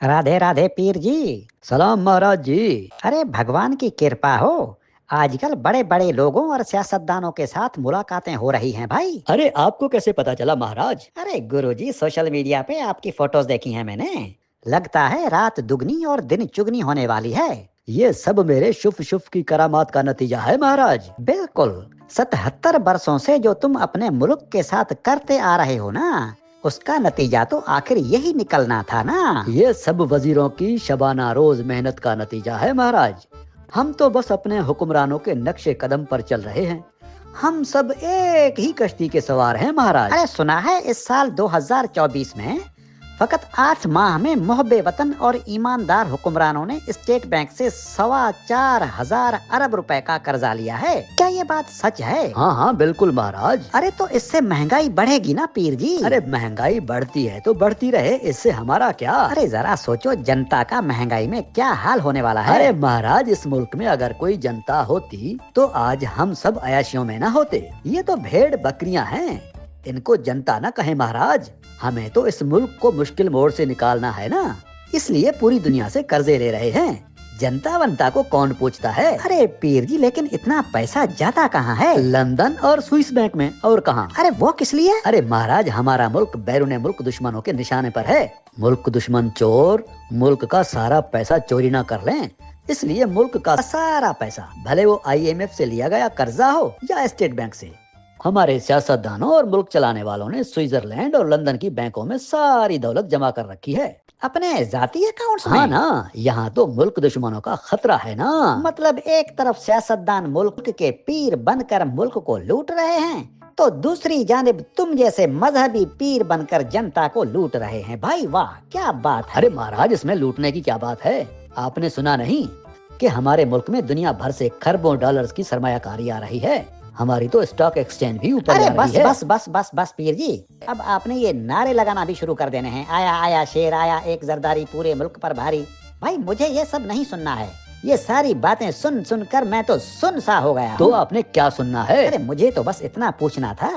राधे राधे पीर जी। सलाम महाराज जी। अरे भगवान की कृपा हो। आजकल बड़े बड़े लोगों और सियासतदानों के साथ मुलाकातें हो रही हैं भाई। अरे आपको कैसे पता चला महाराज? अरे गुरुजी, सोशल मीडिया पे आपकी फोटोज देखी हैं मैंने। लगता है रात दुगनी और दिन चुगनी होने वाली है। ये सब मेरे शुभ शुभ की करामात का नतीजा है महाराज। बिल्कुल। 77 वर्षों से जो तुम अपने मुल्क के साथ करते आ रहे हो ना, उसका नतीजा तो आखिर यही निकलना था ना। ये सब वजीरों की शबाना रोज मेहनत का नतीजा है महाराज। हम तो बस अपने हुक्मरानों के नक्शे कदम पर चल रहे हैं। हम सब एक ही कश्ती के सवार हैं महाराज। अरे सुना है इस साल 2024 में फकत 8 माह में मुहब्बे वतन और ईमानदार हुक्मरानों ने स्टेट बैंक से 4,25,000 अरब रुपए का कर्जा लिया है। क्या ये बात सच है? हाँ हाँ बिल्कुल महाराज। अरे तो इससे महंगाई बढ़ेगी ना पीर जी। अरे महंगाई बढ़ती है तो बढ़ती रहे, इससे हमारा क्या। अरे जरा सोचो जनता का महंगाई में क्या हाल होने वाला है। अरे महाराज, इस मुल्क में अगर कोई जनता होती तो आज हम सब अयाशियों में ना होते। ये तो भेड़ बकरियां हैं, इनको जनता ना कहे महाराज। हमें तो इस मुल्क को मुश्किल मोड़ से निकालना है ना, इसलिए पूरी दुनिया से कर्जे ले रहे हैं। जनता वंता को कौन पूछता है। अरे पीर जी, लेकिन इतना पैसा जाता कहाँ है? लंदन और स्विस बैंक में, और कहाँ। अरे वो किस लिए? अरे महाराज, हमारा मुल्क बैरूने मुल्क दुश्मनों के निशाने पर है। मुल्क दुश्मन चोर मुल्क का सारा पैसा चोरी ना कर लें, इसलिए मुल्क का सारा पैसा, भले वो IMF से लिया गया कर्जा हो या स्टेट बैंक से, हमारे सियासतदानों और मुल्क चलाने वालों ने स्विट्जरलैंड और लंदन की बैंकों में सारी दौलत जमा कर रखी है अपने जाती अकाउंट्स में। हाँ ना, यहाँ तो मुल्क दुश्मनों का खतरा है ना। मतलब एक तरफ सियासतदान मुल्क के पीर बनकर मुल्क को लूट रहे हैं, तो दूसरी जानिब तुम जैसे मजहबी पीर बनकर जनता को लूट रहे हैं। भाई वाह, क्या बात है। अरे महाराज, इसमें लूटने की क्या बात है। आपने सुना नहीं कि हमारे मुल्क में दुनिया भर से खरबों डॉलर्स की सरमायाकारी आ रही है। हमारी तो स्टॉक एक्सचेंज भी ऊपर अरे जा बस रही है। बस बस बस बस पीर जी, अब आपने ये नारे लगाना भी शुरू कर देने हैं। आया आया शेर आया, एक जरदारी पूरे मुल्क पर भारी। भाई मुझे ये सब नहीं सुनना है। ये सारी बातें सुन सुन कर मैं तो सुन सा हो गया तो हूँ। आपने क्या सुनना है? अरे मुझे तो बस इतना पूछना था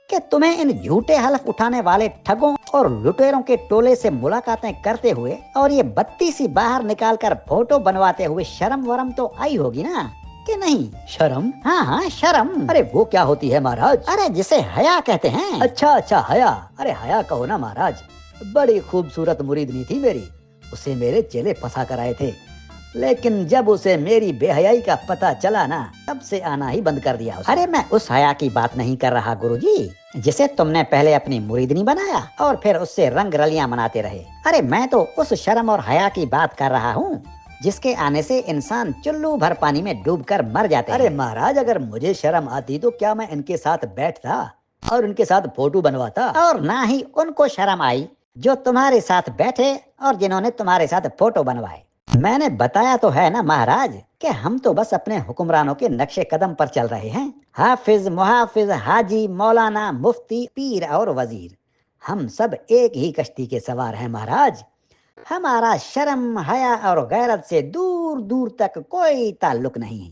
कि तुम्हें इन झूठे हलफ उठाने वाले ठगों और लुटेरों के टोले से मुलाकातें करते हुए और ये बत्ती सी बाहर निकाल कर फोटो बनवाते हुए शर्म वरम तो आई होगी ना, कि नहीं? शर्म? हाँ हाँ शर्म। अरे वो क्या होती है महाराज? अरे जिसे हया कहते हैं। अच्छा अच्छा, हया। अरे हया कहो ना महाराज। बड़ी खूबसूरत मुरीदनी थी मेरी, उसे मेरे चेले फंसा कर आए थे, लेकिन जब उसे मेरी बेहयाई का पता चला ना, तब से आना ही बंद कर दिया उसे। अरे मैं उस हया की बात नहीं कर रहा गुरुजी, जिसे तुमने पहले अपनी मुरीदनी बनाया और फिर उससे रंग रलियां मनाते रहे। अरे मैं तो उस शर्म और हया की बात कर रहा हूँ जिसके आने से इंसान चुल्लू भर पानी में डूबकर मर जाते हैं। अरे महाराज, अगर मुझे शर्म आती तो क्या मैं इनके साथ बैठता और इनके साथ फोटो बनवाता? और ना ही उनको शर्म आई जो तुम्हारे साथ बैठे और जिन्होंने तुम्हारे साथ फोटो बनवाए। मैंने बताया तो है ना महाराज कि हम तो बस अपने हुक्मरानों के नक्शे कदम पर चल रहे हैं। हाफिज, मुहाफिज, हाजी, मौलाना, मुफ्ती, पीर और वजीर, हम सब एक ही कश्ती के सवार हैं महाराज। हमारा शर्म, हया और गैरत से दूर दूर तक कोई ताल्लुक नहीं।